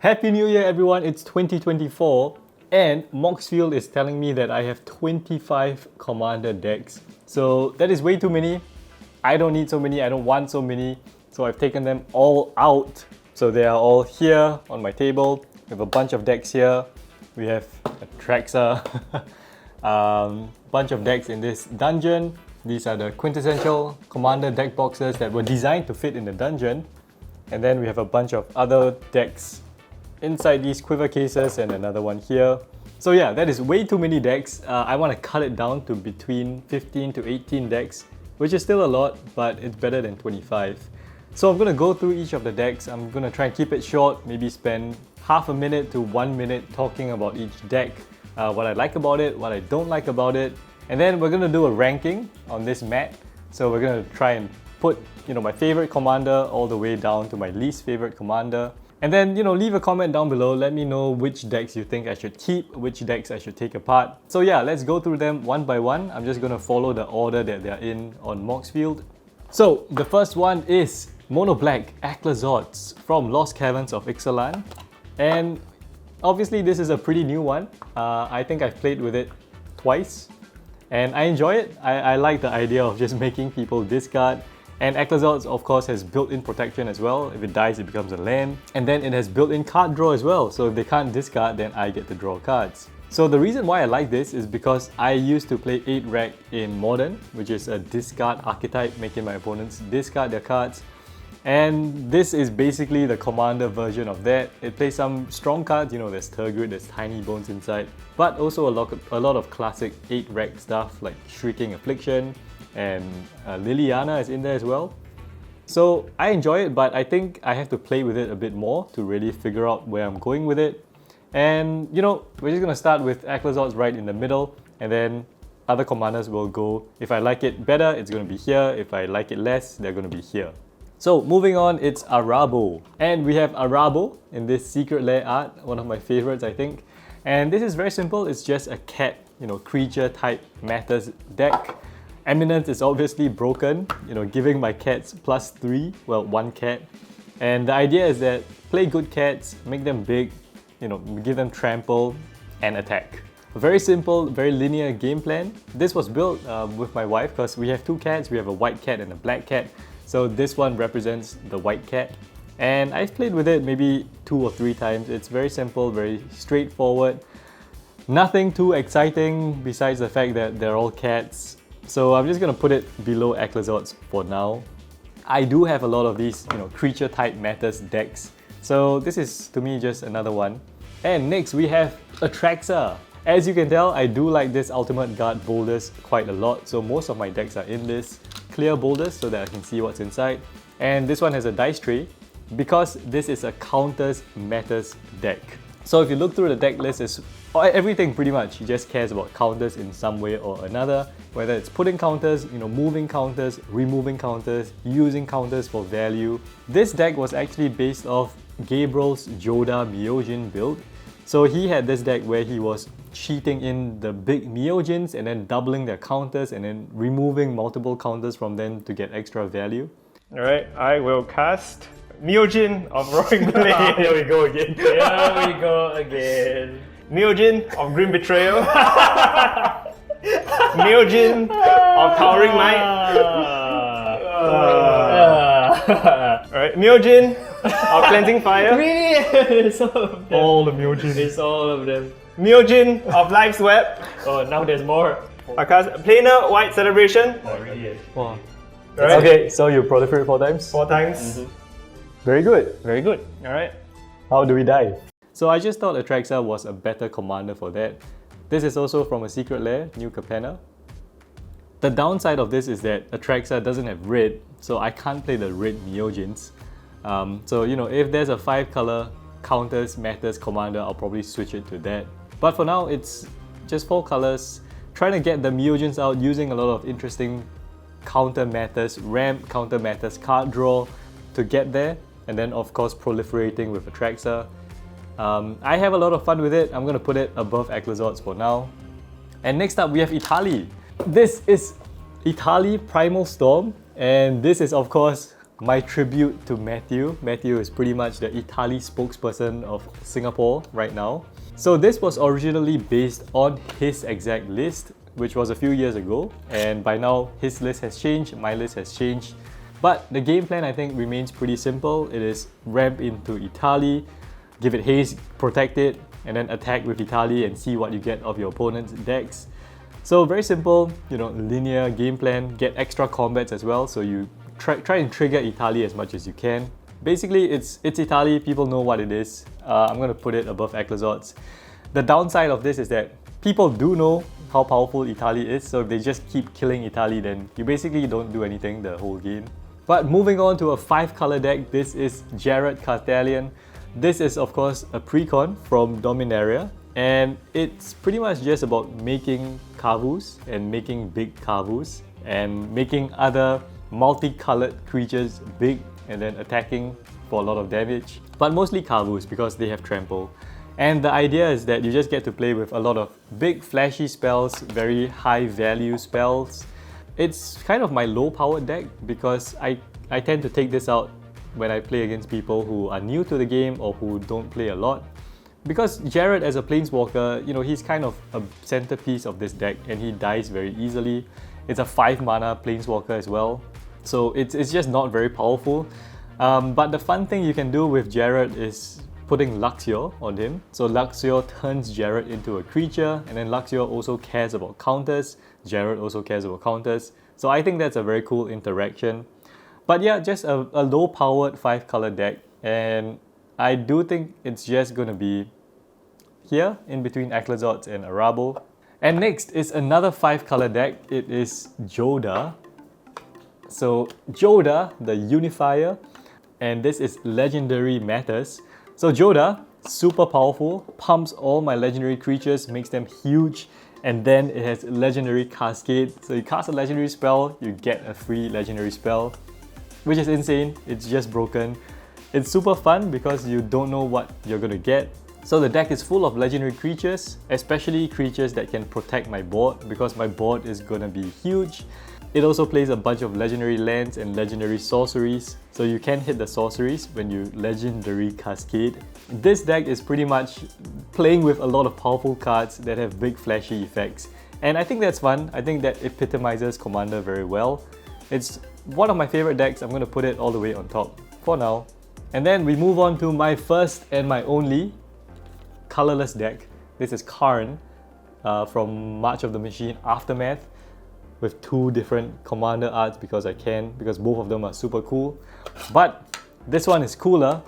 Happy New Year everyone, it's 2024 and Moxfield is telling me that I have 25 commander decks. So that is way too many. I don't need so many, I don't want so many. So I've taken them all out. So they are all here on my table. We have a bunch of decks here. We have Atraxa, bunch of decks in this dungeon. These are the quintessential commander deck boxes that were designed to fit in the dungeon. And then we have a bunch of other decks inside these quiver cases and another one here. So yeah, that is way too many decks. I want to cut it down to between 15 to 18 decks, which is still a lot, but it's better than 25. So I'm going to go through each of the decks. I'm going to try and keep it short, maybe spend half a minute to 1 minute talking about each deck, what I like about it, what I don't like about it. And then we're going to do a ranking on this mat. So we're going to try and put my favorite commander all the way down to my least favorite commander. And then, leave a comment down below. Let me know which decks you think I should keep, which decks I should take apart. So yeah, let's go through them one by one. I'm just going to follow the order that they're in on Moxfield. So the first one is Mono Black Aclazotz from Lost Caverns of Ixalan. And obviously this is a pretty new one. I think I've played with it twice. And I enjoy it. I like the idea of just making people discard. And Aclazotz of course has built-in protection as well. If it dies, it becomes a land. And then it has built-in card draw as well. So if they can't discard, then I get to draw cards. So the reason why I like this is because I used to play 8-Rec in Modern, which is a discard archetype, making my opponents discard their cards. And this is basically the commander version of that. It plays some strong cards, there's Turgid, there's Tiny Bones inside, but also a lot of classic 8-Rec stuff like Shrieking Affliction, and Liliana is in there as well. So I enjoy it, but I think I have to play with it a bit more to really figure out where I'm going with it. And we're just gonna start with Aclazotz right in the middle, and then other commanders will go, if I like it better, it's gonna be here. If I like it less, they're gonna be here. So moving on, it's Arahbo. And we have Arahbo in this Secret Lair art, one of my favorites I think. And this is very simple, it's just a cat, creature type matters deck. Eminence is obviously broken, giving my cats +3, well, 1 cat. And the idea is that play good cats, make them big, give them trample and attack. A very simple, very linear game plan. This was built with my wife because we have 2 cats, we have a white cat and a black cat. So this one represents the white cat. And I've played with it maybe 2 or 3 times. It's very simple, very straightforward. Nothing too exciting besides the fact that they're all cats. So I'm just going to put it below Aclazotz for now. I do have a lot of these, creature type matters decks. So this is to me just another one. And next we have Atraxa. As you can tell, I do like this Ultimate Guard boulders quite a lot. So most of my decks are in this clear boulders so that I can see what's inside. And this one has a dice tray because this is a counters matters deck. So if you look through the deck list, it's everything pretty much. He just cares about counters in some way or another, whether it's putting counters, moving counters, removing counters, using counters for value. This deck was actually based off Gabriel's Jodah Myojin build. So he had this deck where he was cheating in the big Myojins and then doubling their counters and then removing multiple counters from them to get extra value. Alright, I will cast Myojin of Roaring Blade. Here we go again. Here we go again. Myojin of Grim Betrayal. Myojin of Towering Might. Alright, Myojin of Cleansing Fire. Really? It's all of them. All the Myojins. It's all of them. Myojin of Life's Web. Oh, now there's more. I cast Planar White Celebration. Oh, really? Wow. Right. Okay, so you proliferate 4 times? 4 times. Very good. Very good. Alright. How do we die? So I just thought Atraxa was a better commander for that. This is also from a Secret Lair, New Capenna. The downside of this is that Atraxa doesn't have red, so I can't play the red Myojins. So if there's a 5-color counters matters commander, I'll probably switch it to that. But for now, it's just 4 colors. Trying to get the Myojins out using a lot of interesting counter matters, ramp counter matters, card draw to get there. And then of course proliferating with Atraxa. I have a lot of fun with it. I'm going to put it above Aclazotz for now. And next up we have Etali. This is Etali Primal Storm, and this is of course my tribute to Matthew. Matthew is pretty much the Etali spokesperson of Singapore right now. So this was originally based on his exact list, which was a few years ago, and by now his list has changed, my list has changed. But the game plan I think remains pretty simple. It is ramp into Etali, give it haste, protect it, and then attack with Etali and see what you get of your opponent's decks. So very simple, linear game plan, get extra combats as well, so you try and trigger Etali as much as you can. Basically, it's Etali, people know what it is. I'm going to put it above Aclazotz. The downside of this is that people do know how powerful Etali is, so if they just keep killing Etali, then you basically don't do anything the whole game. But moving on to a 5-color deck, this is Jared Carthalion. This is of course a precon from Dominaria, and it's pretty much just about making Kavus and making big Kavus and making other multicolored creatures big and then attacking for a lot of damage. But mostly Kavus because they have trample. And the idea is that you just get to play with a lot of big flashy spells, very high value spells. It's kind of my low powered deck because I tend to take this out when I play against people who are new to the game or who don't play a lot. Because Jared as a Planeswalker, he's kind of a centerpiece of this deck and he dies very easily. It's a 5 mana Planeswalker as well, so it's just not very powerful. But the fun thing you can do with Jared is putting Luxior on him. So Luxior turns Jared into a creature, and then Luxior also cares about counters. Jared also cares about counters. So I think that's a very cool interaction. But yeah, just a low-powered 5-color deck, and I do think it's just going to be here in between Aclazotz and Arahbo. And next is another 5-color deck. It is Jodah. So Jodah, the Unifier, and this is Legendary Matters. So Jodah, super powerful, pumps all my legendary creatures, makes them huge, and then it has Legendary Cascade. So you cast a legendary spell, you get a free legendary spell, which is insane. It's just broken. It's super fun because you don't know what you're gonna get. So the deck is full of legendary creatures, especially creatures that can protect my board because my board is gonna be huge. It also plays a bunch of legendary lands and legendary sorceries, so you can hit the sorceries when you Legendary Cascade. This deck is pretty much playing with a lot of powerful cards that have big flashy effects, and I think that's fun. I think that epitomizes Commander very well. It's one of my favorite decks. I'm going to put it all the way on top for now. And then we move on to my first and my only colorless deck. This is Karn from March of the Machine Aftermath, with 2 different commander arts because both of them are super cool. But this one is cooler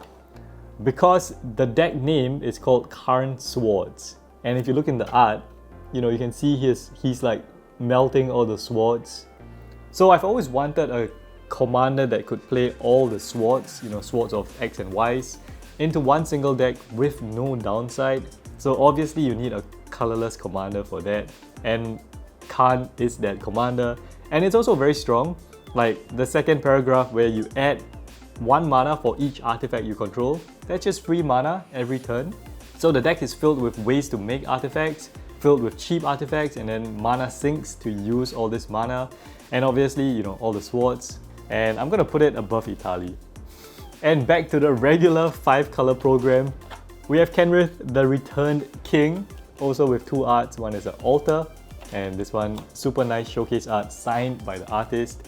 because the deck name is called Karn Swords. And if you look in the art, you can see he's like melting all the swords. So I've always wanted a commander that could play all the swords, swords of X and Ys, into one single deck with no downside. So obviously you need a colorless commander for that. And Karn is that commander, and it's also very strong. Like the second paragraph where you add 1 mana for each artifact you control, that's just free mana every turn. So the deck is filled with ways to make artifacts, filled with cheap artifacts, and then mana sinks to use all this mana, and obviously all the swords. And I'm gonna put it above Etali. And back to the regular 5-color program, we have Kenrith, the Returned King, also with 2 arts. One is an altar, and this one super nice showcase art signed by the artist.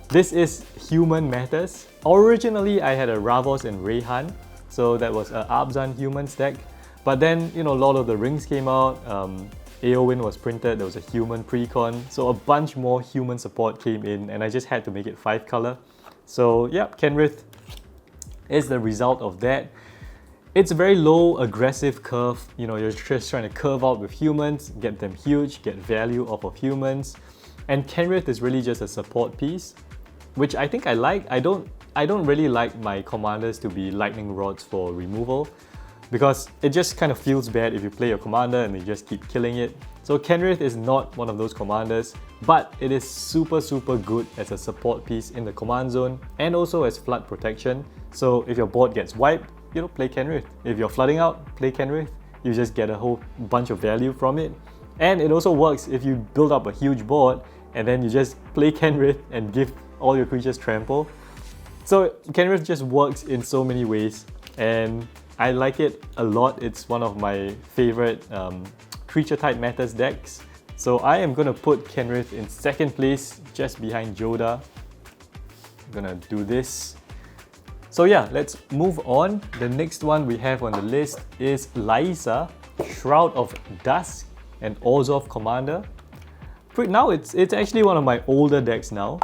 This is Human Matters. Originally I had a Ravos and Rayhan, so that was an Abzan Humans deck, but then Lord of the Rings came out, Eowyn was printed, there was a human precon, so a bunch more human support came in, and I just had to make it 5-color. So yeah, Kenrith is the result of that. It's a very low aggressive curve, you're just trying to curve out with humans, get them huge, get value off of humans. And Kenrith is really just a support piece, which I think I like. I don't really like my commanders to be lightning rods for removal, because it just kind of feels bad if you play your commander and they just keep killing it. So Kenrith is not one of those commanders, but it is super good as a support piece in the command zone and also as flood protection. So if your board gets wiped, play Kenrith. If you're flooding out, play Kenrith. You just get a whole bunch of value from it. And it also works if you build up a huge board and then you just play Kenrith and give all your creatures trample. So Kenrith just works in so many ways, and I like it a lot. It's one of my favorite creature type matters decks. So I am going to put Kenrith in second place, just behind Jodah. I'm going to do this. So yeah, let's move on. The next one we have on the list is Liesa, Shroud of Dusk, and Orzhov Commander. Now it's actually one of my older decks now,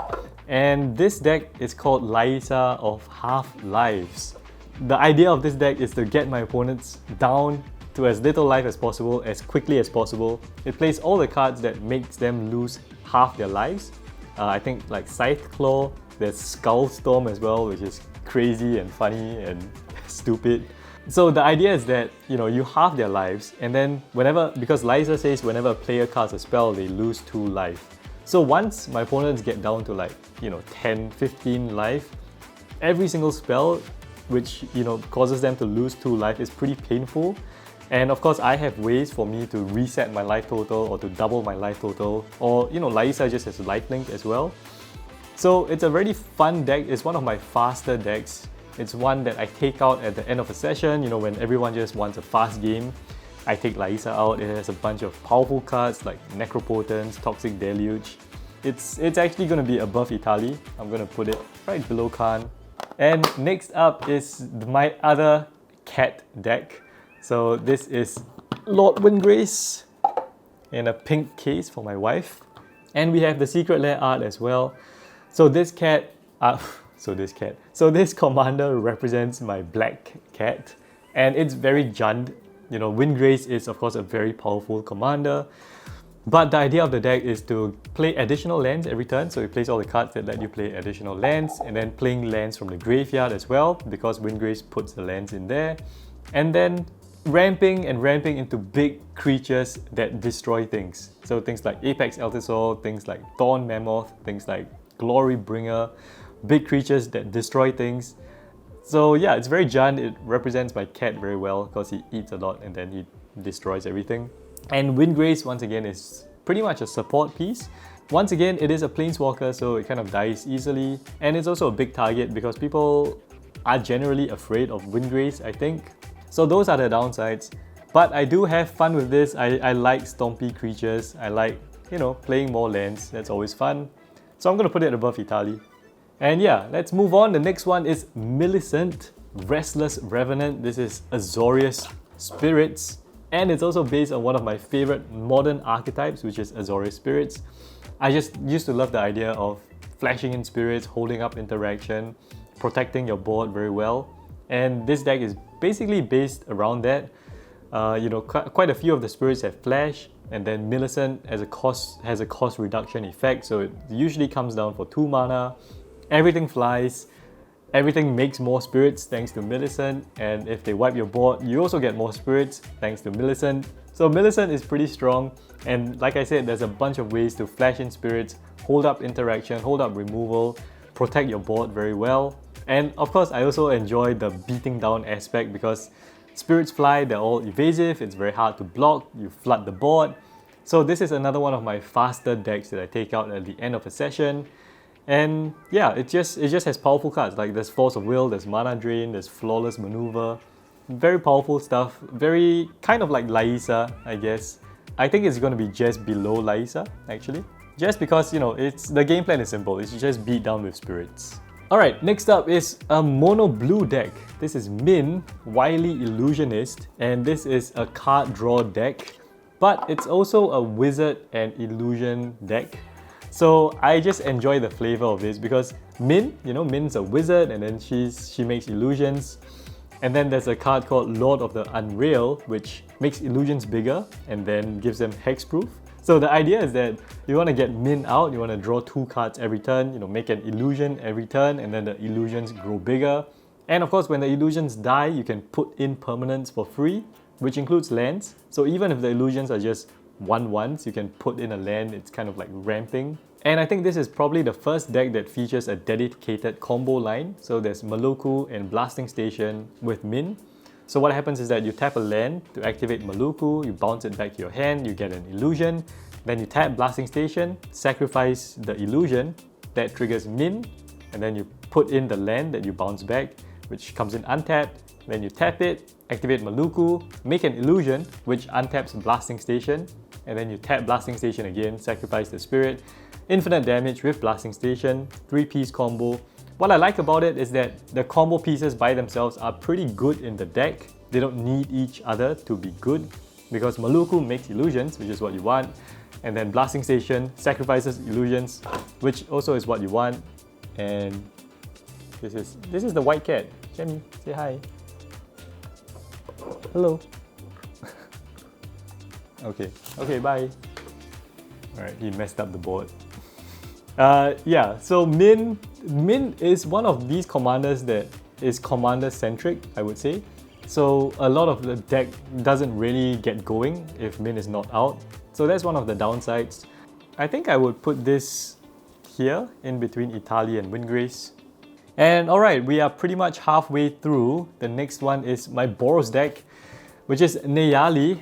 and this deck is called Liesa of Half Lives. The idea of this deck is to get my opponents down to as little life as possible, as quickly as possible. It plays all the cards that makes them lose half their lives. I think like Scythe Claw, there's Skull Storm as well, which is crazy and funny and stupid. So the idea is that, you know, you halve their lives, and then because Liesa says whenever a player casts a spell, they lose 2 life. So once my opponents get down to like, you know, 10, 15 life, every single spell which, you know, causes them to lose 2 life is pretty painful. And of course, I have ways for me to reset my life total or to double my life total, or, you know, Liesa just has a lifelink as well. So it's a really fun deck. It's one of my faster decks. It's one that I take out at the end of a session, you know, when everyone just wants a fast game. I take Liesa out. It has a bunch of powerful cards like Necropotence, Toxic Deluge. It's actually going to be above Etali. I'm going to put it right below Karn. And next up is my other cat deck. So this is Lord Windgrace in a pink case for my wife. And we have the Secret Lair art as well. So this commander represents my black cat, and it's very Jund. You know, Windgrace is of course a very powerful commander, but the idea of the deck is to play additional lands every turn. So you place all the cards that let you play additional lands, and then playing lands from the graveyard as well, because Windgrace puts the lands in there, and then ramping into big creatures that destroy things. So things like Apex Altisol, things like Thorn Mammoth, things like Glory Bringer, big creatures that destroy things. So yeah, it's very Jund. It represents my cat very well because he eats a lot and then he destroys everything. And Windgrace, once again, is pretty much a support piece. Once again, it is a planeswalker, so it kind of dies easily. And it's also a big target because people are generally afraid of Windgrace, I think. So those are the downsides. But I do have fun with this. I like stompy creatures. I like, you know, playing more lands. That's always fun. So I'm going to put it above Etali. And yeah, let's move on. The next one is Millicent, Restless Revenant. This is Azorius Spirits. And it's also based on one of my favorite modern archetypes, which is Azorius Spirits. I just used to love the idea of flashing in spirits, holding up interaction, protecting your board very well. And this deck is basically based around that. You know, quite a few of the spirits have flash, and then Millicent has a cost reduction effect, so it usually comes down for 2 mana. Everything flies, everything makes more spirits thanks to Millicent, and if they wipe your board, you also get more spirits thanks to Millicent. So Millicent is pretty strong, and like I said, there's a bunch of ways to flash in spirits, hold up interaction, hold up removal, protect your board very well. And of course, I also enjoy the beating down aspect because spirits fly, they're all evasive, it's very hard to block, you flood the board. So this is another one of my faster decks that I take out at the end of a session. And yeah, it just has powerful cards, like there's Force of Will, there's Mana Drain, there's Flawless Maneuver. Very powerful stuff, very kind of like Liesa, I guess. I think it's going to be just below Liesa, actually. Just because, you know, the game plan is simple, it's just beat down with spirits. Alright, next up is a mono blue deck. This is Minn, Wily Illusionist, and this is a card draw deck, but it's also a wizard and illusion deck. So I just enjoy the flavor of this because Minn, you know, Minn's a wizard and then she makes illusions. And then there's a card called Lord of the Unreal, which makes illusions bigger and then gives them hexproof. So the idea is that you want to get Minn out, you want to draw 2 cards every turn, you know, make an illusion every turn, and then the illusions grow bigger. And of course, when the illusions die, you can put in permanents for free, which includes lands. So even if the illusions are just 1/1s, you can put in a land. It's kind of like ramping. And I think this is probably the first deck that features a dedicated combo line. So there's Maluku and Blasting Station with Minn. So what happens is that you tap a land to activate Maluku, you bounce it back to your hand, you get an illusion, then you tap Blasting Station, sacrifice the illusion, that triggers Minn, and then you put in the land that you bounce back, which comes in untapped. Then you tap it, activate Maluku, make an illusion, which untaps Blasting Station, and then you tap Blasting Station again, sacrifice the spirit, infinite damage with Blasting Station, 3-piece combo. What I like about it is that the combo pieces by themselves are pretty good in the deck. They don't need each other to be good, because Maluku makes illusions, which is what you want, and then Blasting Station sacrifices illusions, which also is what you want. And this is the white cat. Jenny, say hi. Hello. Okay, bye. Alright, he messed up the board. Yeah, so Minn is one of these commanders that is commander-centric, I would say. So a lot of the deck doesn't really get going if Minn is not out. So that's one of the downsides. I think I would put this here in between Etali and Windgrace. And alright, we are pretty much halfway through. The next one is my Boros deck, which is Neyali.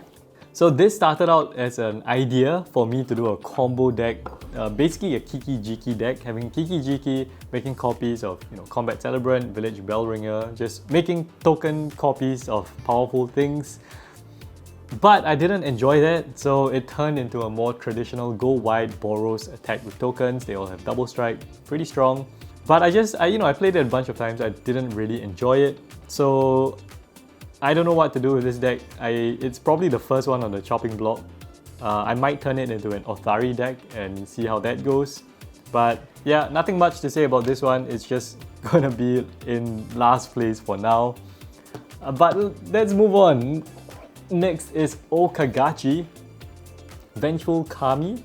So this started out as an idea for me to do a combo deck, basically a Kiki Jiki deck, having Kiki Jiki, making copies of Combat Celebrant, Village Bellringer, just making token copies of powerful things. But I didn't enjoy that, so it turned into a more traditional go wide Boros attack with tokens. They all have double strike, pretty strong. But I played it a bunch of times. I didn't really enjoy it, so I don't know what to do with this deck. It's probably the first one on the chopping block. I might turn it into an Othari deck and see how that goes. But yeah, nothing much to say about this one. It's just gonna be in last place for now. But let's move on. Next is O-Kagachi, Vengeful Kami,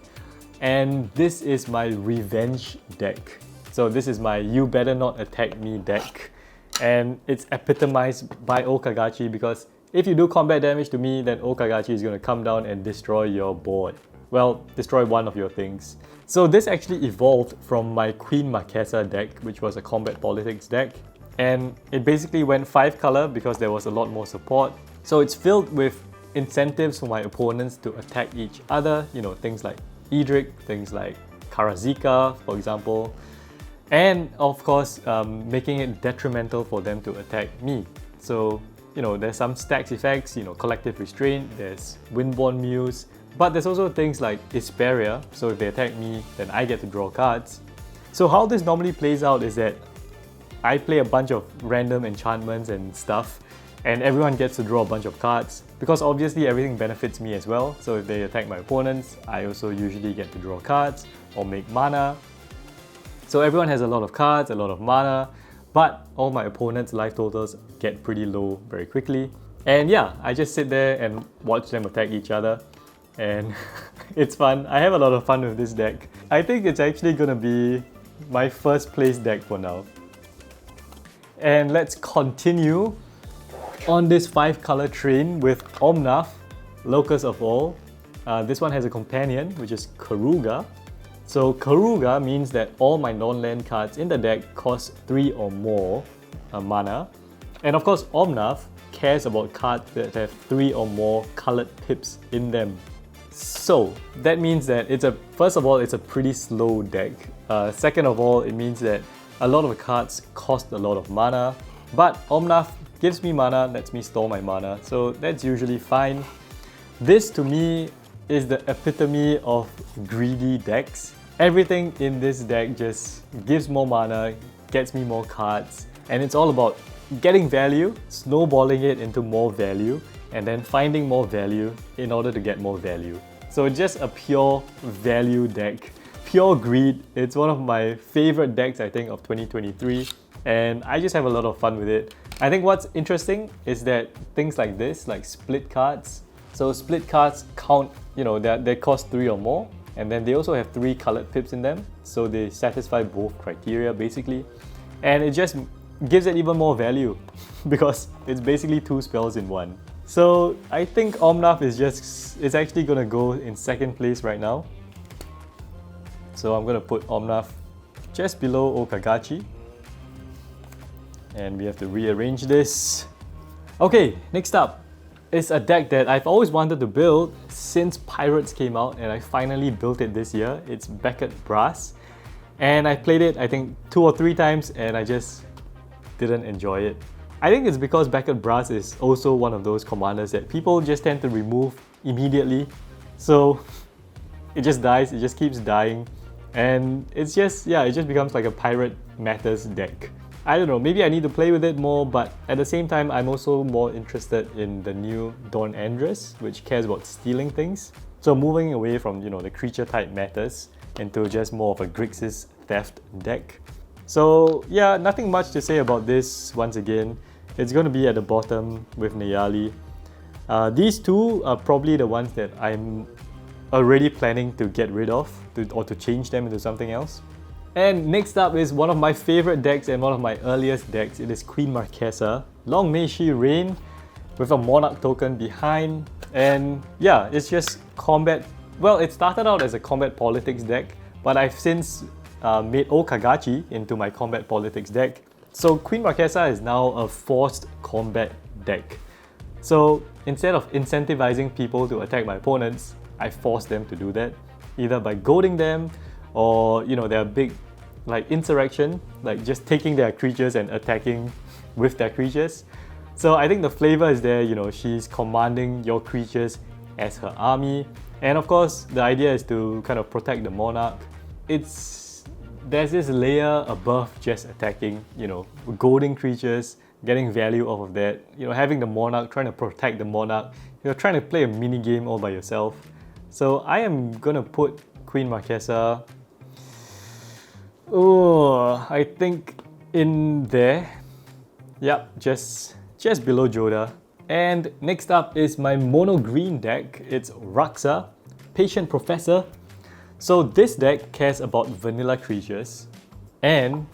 and this is my revenge deck. So this is my you better not attack me deck. And it's epitomized by O-Kagachi because if you do combat damage to me, then O-Kagachi is going to come down and destroy your board. Well, destroy one of your things. So this actually evolved from my Queen Marquesa deck, which was a combat politics deck. And it basically went 5 color because there was a lot more support. So it's filled with incentives for my opponents to attack each other, things like Edric, things like Karazika, for example. And of course, making it detrimental for them to attack me. So, there's some stacks effects, Collective Restraint, there's Windborn Muse, but there's also things like Isperia, so if they attack me, then I get to draw cards. So how this normally plays out is that I play a bunch of random enchantments and stuff, and everyone gets to draw a bunch of cards, because obviously everything benefits me as well. So if they attack my opponents, I also usually get to draw cards or make mana. So everyone has a lot of cards, a lot of mana, but all my opponents' life totals get pretty low very quickly. And yeah, I just sit there and watch them attack each other, and it's fun. I have a lot of fun with this deck. I think it's actually gonna be my first place deck for now. And let's continue on this 5 color train with Omnath, Locus of all. This one has a companion, which is Keruga. So Keruga means that all my non-land cards in the deck cost 3 or more mana. And of course, Omnath cares about cards that have 3 or more colored pips in them. So that means that first of all, it's a pretty slow deck. Second of all, it means that a lot of the cards cost a lot of mana. But Omnath gives me mana, lets me store my mana, so that's usually fine. This to me is the epitome of greedy decks. Everything in this deck just gives more mana, gets me more cards, and it's all about getting value, snowballing it into more value, and then finding more value in order to get more value. So just a pure value deck, pure greed. It's one of my favorite decks, I think, of 2023, and I just have a lot of fun with it. I think what's interesting is that things like this, like split cards, so split cards count, they cost 3 or more, and then they also have 3 colored pips in them, so they satisfy both criteria basically, and it just gives it even more value because it's basically 2 spells in one. So I think Omnath is actually gonna go in second place right now. So I'm gonna put Omnath just below O-Kagachi, and we have to rearrange this. Okay, next up is a deck that I've always wanted to build since Pirates came out, and I finally built it this year. It's Beckett Brass, And I played it, I think 2 or 3 times, and I just didn't enjoy it. I think it's because Beckett Brass is also one of those commanders that people just tend to remove immediately. So it just dies, it just keeps dying. And it's just, yeah, it just becomes like a Pirate Matters deck. I don't know, maybe I need to play with it more, but at the same time, I'm also more interested in the new Dawn Andress, which cares about stealing things. So moving away from, you know, the creature type Matters into just more of a Grixis theft deck. So yeah, nothing much to say about this once again. It's going to be at the bottom with Neyali. These two are probably the ones that I'm already planning to get rid of or to change them into something else. And next up is one of my favorite decks and one of my earliest decks. It is Queen Marquesa. Long may she reign, with a Monarch token behind. And yeah, it's just combat. Well, it started out as a combat politics deck, but I've since made O-Kagachi into my combat politics deck. So Queen Marquesa is now a forced combat deck. So instead of incentivizing people to attack my opponents, I force them to do that, either by goading them or, you know, their big like insurrection, like just taking their creatures and attacking with their creatures. So I think the flavor is there, you know, she's commanding your creatures as her army. And of course, the idea is to kind of protect the monarch. There's this layer above just attacking, you know, goading creatures, getting value off of that, you know, having the monarch, trying to protect the monarch, you're trying to play a mini game all by yourself. So I am gonna put Queen Marquesa, I think in there. Yep, just below Jodah. And next up is my mono green deck. It's Raxa, Patient Professor. So this deck cares about vanilla creatures, and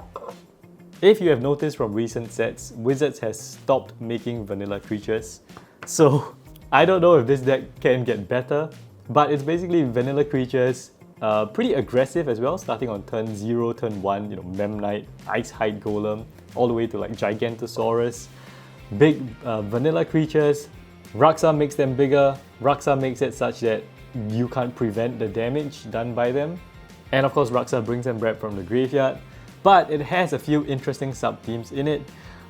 if you have noticed from recent sets, Wizards has stopped making vanilla creatures. So I don't know if this deck can get better, but it's basically vanilla creatures, pretty aggressive as well, starting on turn 0, turn 1, you know, Memnite, Ice Hide Golem, all the way to like Gigantosaurus. Big vanilla creatures. Raxa makes them bigger. Raxa makes it such that you can't prevent the damage done by them. And of course, Raxa brings them back from the graveyard. But it has a few interesting sub-themes in it.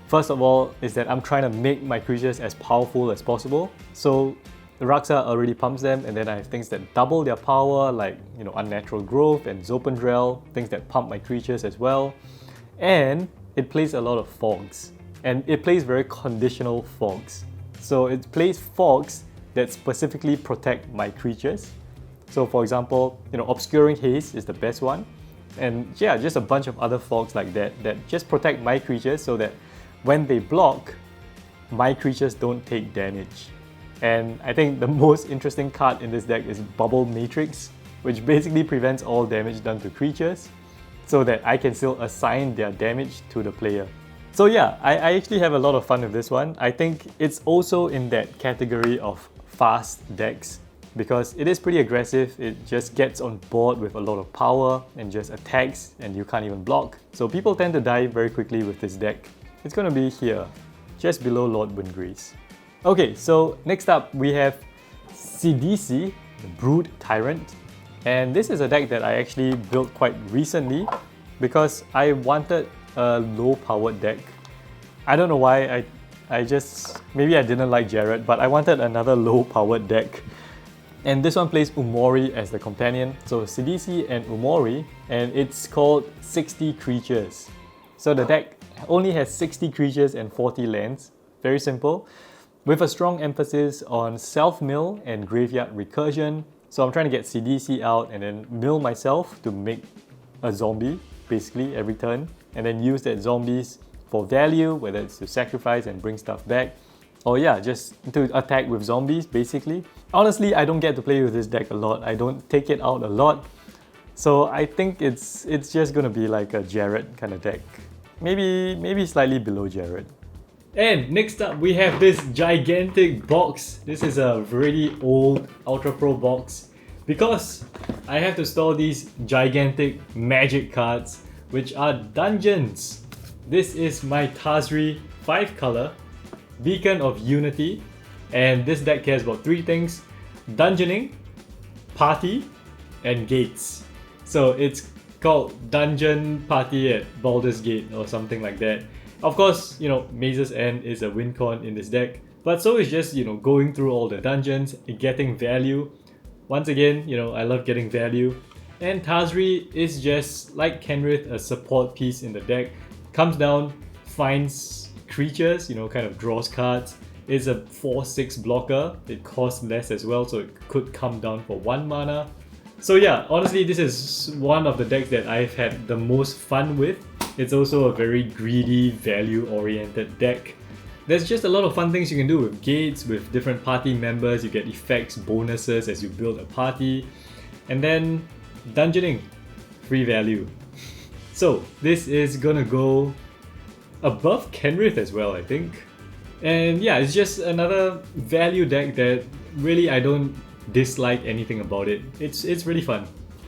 First of all is that I'm trying to make my creatures as powerful as possible. So the Raxa already pumps them, and then I have things that double their power, like, you know, Unnatural Growth and Zopendrel, things that pump my creatures as well. And it plays a lot of fogs. And it plays very conditional fogs. So it plays fogs that specifically protect my creatures. So for example, you know, Obscuring Haze is the best one. And yeah, just a bunch of other fogs like that just protect my creatures so that when they block, my creatures don't take damage. And I think the most interesting card in this deck is Bubble Matrix, which basically prevents all damage done to creatures so that I can still assign their damage to the player. So yeah, I actually have a lot of fun with this one. I think it's also in that category of fast decks because it is pretty aggressive. It just gets on board with a lot of power and just attacks and you can't even block. So people tend to die very quickly with this deck. It's going to be here, just below Lord Windgrace. Okay, so next up we have CDC, the Brood Tyrant. And this is a deck that I actually built quite recently because I wanted a low-powered deck. I don't know why, maybe I didn't like Jared, but I wanted another low-powered deck. And this one plays Umori as the companion. So CDC and Umori, and it's called 60 creatures. So the deck only has 60 creatures and 40 lands. Very simple. With a strong emphasis on self-mill and graveyard recursion. So I'm trying to get CDC out and then mill myself to make a zombie, basically, every turn. And then use that zombies for value, whether it's to sacrifice and bring stuff back, or yeah, just to attack with zombies, basically. Honestly, I don't get to play with this deck a lot. I don't take it out a lot. So I think it's just gonna be like a Jared kind of deck. Maybe slightly below Jared. And next up, we have this gigantic box. This is a really old Ultra Pro box because I have to store these gigantic magic cards, which are dungeons. This is my Tazri 5-color Beacon of Unity, and this deck cares about 3 things: dungeoning, party, and gates. So it's called Dungeon Party at Baldur's Gate or something like that. Of course, you know, Maze's End is a win con in this deck, but so is just, you know, going through all the dungeons and getting value. Once again, you know, I love getting value. And Tazri is just, like Kenrith, a support piece in the deck. Comes down, finds creatures, you know, kind of draws cards. It's a 4/6 blocker. It costs less as well, so it could come down for 1 mana. So yeah, honestly, this is one of the decks that I've had the most fun with. It's also a very greedy, value-oriented deck. There's just a lot of fun things you can do with gates, with different party members. You get effects, bonuses as you build a party. And then dungeoning, free value. So this is gonna go above Kenrith as well, I think. And yeah, it's just another value deck that really I don't dislike anything about it. It's really fun.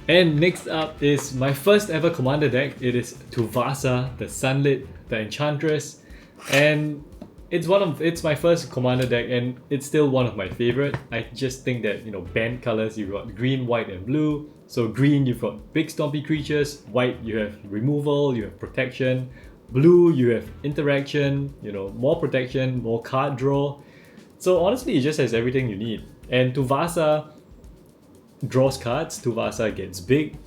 And next up is my first ever commander deck. It is Tuvasa, the Sunlit, the Enchantress. And it's my first commander deck, and it's still one of my favorite. I just think that, you know, band colors, you've got green, white and blue. So green, you've got big stompy creatures. White, you have removal, you have protection. Blue, you have interaction, you know, more protection, more card draw. So honestly, it just has everything you need. And Tuvasa draws cards, Tuvasa gets big.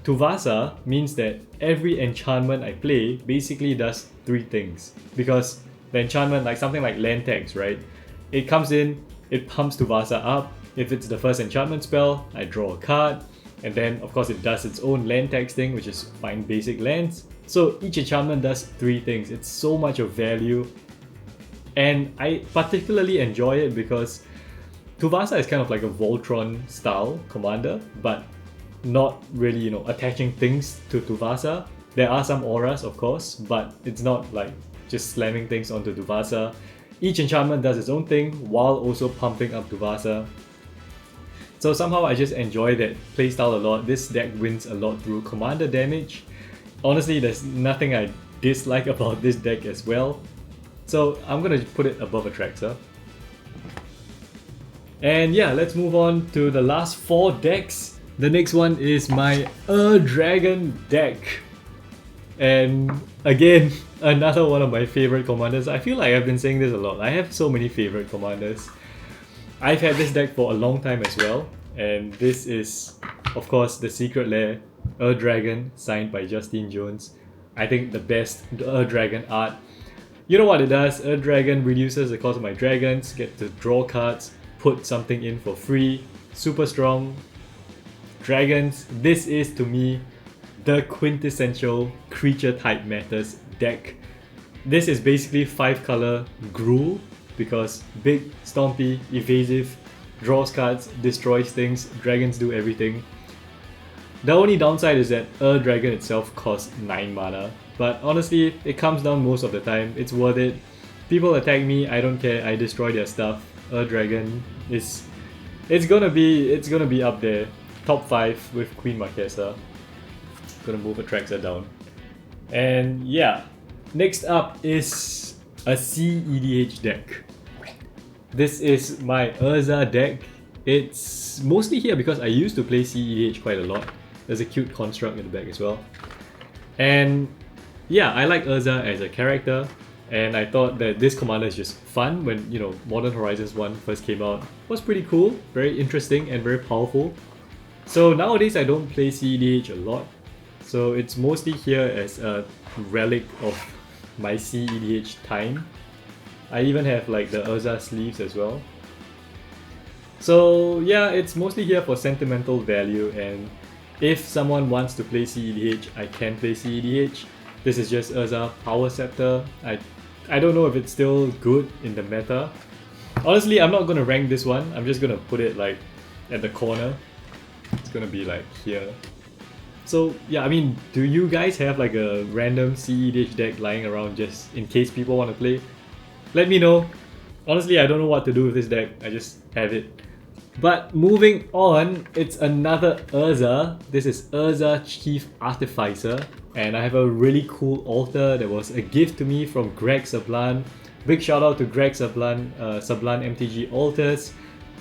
Tuvasa means that every enchantment I play basically does 3 things. Because the enchantment, like something like land tax, right? It comes in, it pumps Tuvasa up. If it's the first enchantment spell, I draw a card. And then, of course, it does its own land tax thing, which is find basic lands. So each enchantment does 3 things. It's so much of value. And I particularly enjoy it because Tuvasa is kind of like a Voltron style commander, but not really, you know, attaching things to Tuvasa. There are some auras, of course, but it's not like just slamming things onto Tuvasa. Each enchantment does its own thing while also pumping up Tuvasa. So somehow I just enjoy that playstyle a lot. This deck wins a lot through commander damage. Honestly, there's nothing I dislike about this deck as well. So I'm gonna put it above Atraxa. And yeah, let's move on to the last 4 decks. The next one is my Dragon deck. And again, another one of my favorite commanders. I feel like I've been saying this a lot. I have so many favorite commanders. I've had this deck for a long time as well. And this is, of course, the Secret Lair Dragon, signed by Justine Jones. I think the best Dragon art. You know what it does? Dragon reduces the cost of my dragons, get to draw cards, put something in for free. Super strong. Dragons, this is to me the quintessential creature type matters deck. This is basically 5 color Gruul, because big, stompy, evasive, draws cards, destroys things, dragons do everything. The only downside is that Dragon itself costs 9 mana, but honestly, it comes down most of the time. It's worth it. People attack me, I don't care, I destroy their stuff. Dragon is... It's gonna be up there. Top 5 with Queen Marquesa. Gonna move Atraxa down. And yeah, next up is a CEDH deck. This is my Urza deck. It's mostly here because I used to play CEDH quite a lot. There's a cute construct in the back as well. And yeah, I like Urza as a character, and I thought that this commander is just fun. When, you know, Modern Horizons 1 first came out, it was pretty cool, very interesting and very powerful. So nowadays I don't play CEDH a lot, so it's mostly here as a relic of my CEDH time. I even have like the Urza sleeves as well. So yeah, it's mostly here for sentimental value, and if someone wants to play CEDH, I can play CEDH. This is just Urza Power Scepter. I don't know if it's still good in the meta. Honestly, I'm not gonna rank this one. I'm just gonna put it like at the corner. It's gonna be like here. So yeah, I mean, do you guys have like a random CEDH deck lying around just in case people want to play? Let me know. Honestly, I don't know what to do with this deck. I just have it. But moving on, it's another Urza. This is Urza Chief Artificer, and I have a really cool altar that was a gift to me from Greg Sablan. Big shout out to Greg Sablan, Sablan MTG altars.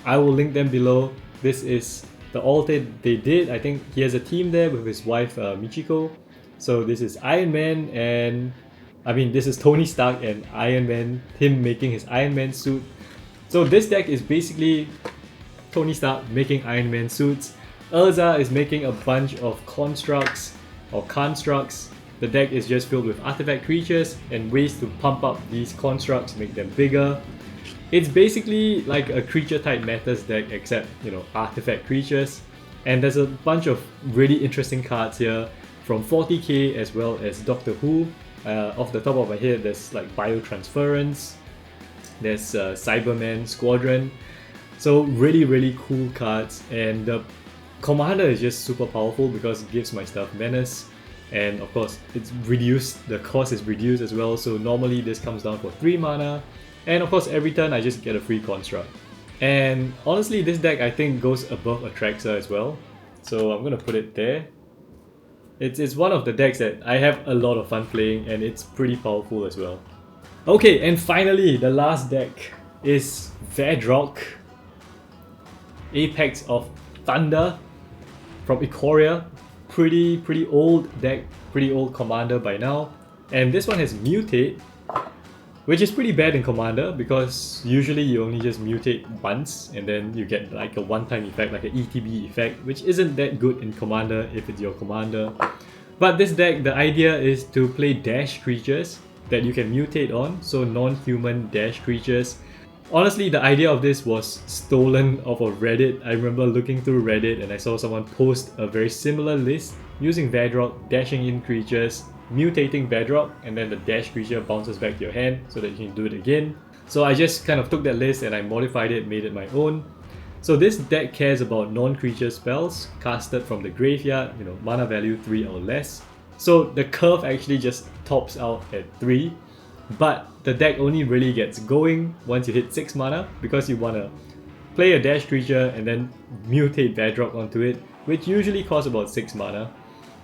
I will link them below. This is the alter they did, I think he has a team there with his wife Michiko. So this is Iron Man and I mean this is Tony Stark and Iron Man, him making his Iron Man suit. So this deck is basically Tony Stark making Iron Man suits. Urza is making a bunch of constructs or constructs. The deck is just filled with artifact creatures and ways to pump up these constructs, make them bigger. It's basically like a creature type metas deck except, you know, artifact creatures. And there's a bunch of really interesting cards here from 40k as well as Doctor Who. Off the top of my head, there's like Biotransference, there's Cyberman Squadron. So really cool cards, and the Commander is just super powerful because it gives my stuff menace. And of course, it's reduced, the cost is reduced as well, so normally this comes down for 3 mana. And of course, every turn I just get a free construct. And honestly, this deck I think goes above Atraxa as well. So I'm gonna put it there. It's one of the decks that I have a lot of fun playing, and it's pretty powerful as well. Okay, and finally, the last deck is Vedrok, Apex of Thunder from Ikoria. Pretty old deck, pretty old commander by now. And this one has Mutate, which is pretty bad in Commander because usually you only just mutate once and then you get like a one-time effect, like an ETB effect, which isn't that good in Commander if it's your Commander. But this deck, the idea is to play dash creatures that you can mutate on, so non-human dash creatures. Honestly, the idea of this was stolen off of Reddit. I remember looking through Reddit and I saw someone post a very similar list using Vedrok, dashing in creatures, mutating Vedrok, and then the dash creature bounces back to your hand so that you can do it again. So I just kind of took that list and I modified it, made it my own. So this deck cares about non-creature spells casted from the graveyard, you know, mana value 3 or less. So the curve actually just tops out at 3. But the deck only really gets going once you hit 6 mana because you want to play a dash creature and then mutate Vedrok onto it, which usually costs about 6 mana.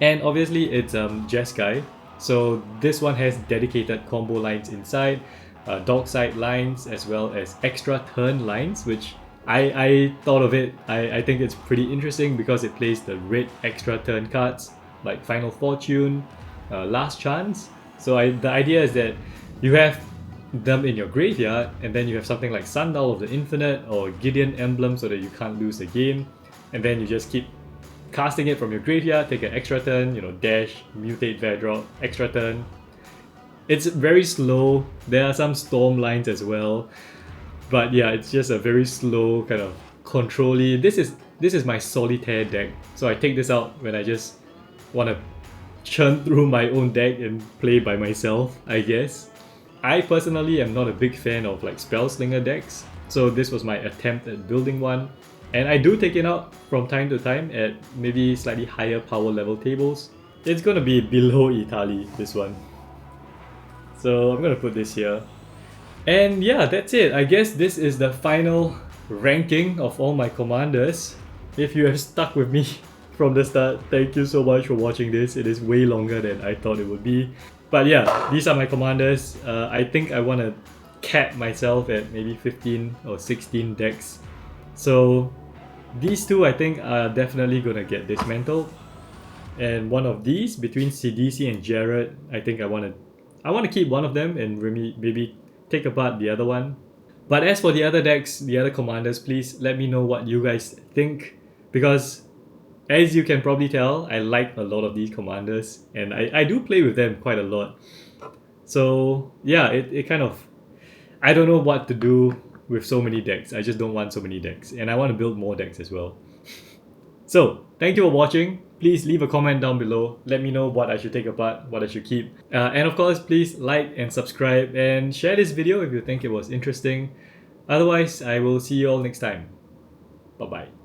And obviously it's Jeskai, so this one has dedicated combo lines inside, dockside lines as well as extra turn lines, which I thought of it. I think it's pretty interesting because it plays the red extra turn cards like Final Fortune, Last Chance. So the idea is that you have them in your graveyard and then you have something like Sundial of the Infinite or Gideon Emblem so that you can't lose the game, and then you just keep casting it from your graveyard, take an extra turn, you know, dash, mutate Vedrok, extra turn. It's very slow. There are some storm lines as well, but yeah, it's just a very slow kind of control-y. This is my solitaire deck, so I take this out when I just want to churn through my own deck and play by myself, I guess. I personally am not a big fan of like Spellslinger decks, so this was my attempt at building one. And I do take it out from time to time at maybe slightly higher power level tables. It's gonna be below Etali, this one. So I'm gonna put this here. And yeah, that's it. I guess this is the final ranking of all my commanders. If you have stuck with me from the start, thank you so much for watching this. It is way longer than I thought it would be. But yeah, these are my commanders. I think I want to cap myself at maybe 15 or 16 decks. So these two I think are definitely gonna get dismantled. And one of these, between CDC and Jared, I think I want to keep one of them and maybe take apart the other one. But as for the other decks, the other commanders, please let me know what you guys think, because as you can probably tell, I like a lot of these commanders and I do play with them quite a lot. So yeah, it kind of, I don't know what to do with so many decks. I just don't want so many decks and I want to build more decks as well. So thank you for watching. Please leave a comment down below. Let me know what I should take apart, what I should keep. And of course, please like and subscribe and share this video if you think it was interesting. Otherwise, I will see you all next time. Bye bye.